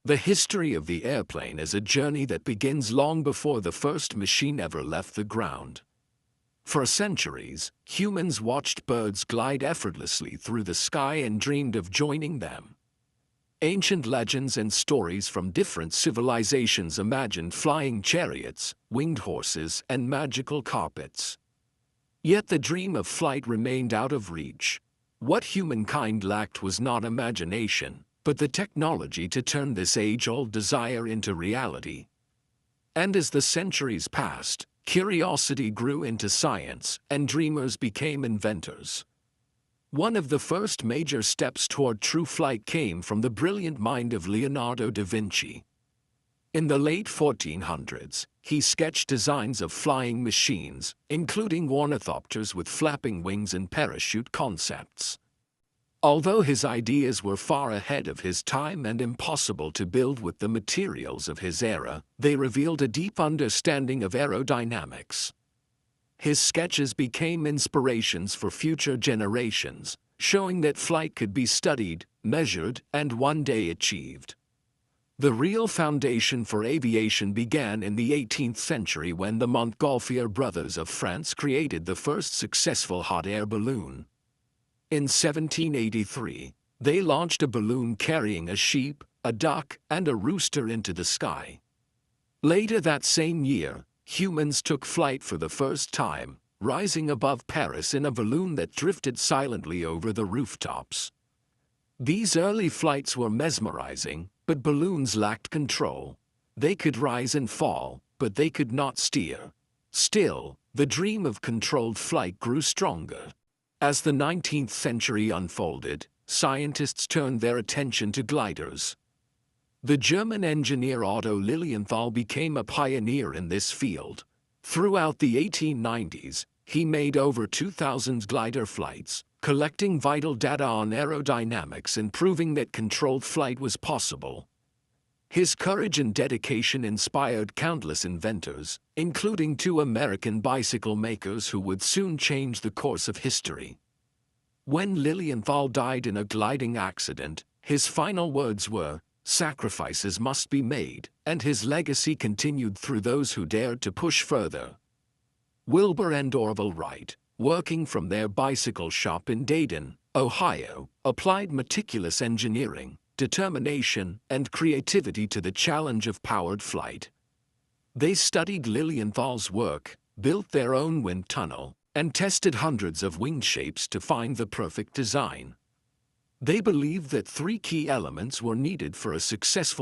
The history of the airplane is a journey that begins long before the first machine ever left the ground. For centuries, humans watched birds glide effortlessly through the sky and dreamed of joining them. Ancient legends and stories from different civilizations imagined flying chariots, winged horses, and magical carpets. Yet the dream of flight remained out of reach. What humankind lacked was not imagination, but the technology to turn this age-old desire into reality. And as the centuries passed, curiosity grew into science, and dreamers became inventors. One of the first major steps toward true flight came from the brilliant mind of Leonardo da Vinci. In the late 1400s, he sketched designs of flying machines, including ornithopters with flapping wings and parachute concepts. Although his ideas were far ahead of his time and impossible to build with the materials of his era, they revealed a deep understanding of aerodynamics. His sketches became inspirations for future generations, showing that flight could be studied, measured, and one day achieved. The real foundation for aviation began in the 18th century when the Montgolfier brothers of France created the first successful hot air balloon. In 1783, they launched a balloon carrying a sheep, a duck, and a rooster into the sky. Later that same year, humans took flight for the first time, rising above Paris in a balloon that drifted silently over the rooftops. These early flights were mesmerizing, but balloons lacked control. They could rise and fall, but they could not steer. Still, the dream of controlled flight grew stronger. As the 19th century unfolded, scientists turned their attention to gliders. The German engineer Otto Lilienthal became a pioneer in this field. Throughout the 1890s, he made over 2,000 glider flights, collecting vital data on aerodynamics and proving that controlled flight was possible. His courage and dedication inspired countless inventors, including 2 American bicycle makers who would soon change the course of history. When Lilienthal died in a gliding accident, his final words were, "Sacrifices must be made," and his legacy continued through those who dared to push further. Wilbur and Orville Wright, working from their bicycle shop in Dayton, Ohio, applied meticulous engineering, determination, and creativity to the challenge of powered flight. They studied Lilienthal's work, built their own wind tunnel, and tested hundreds of wing shapes to find the perfect design. They believed that 3 key elements were needed for a successful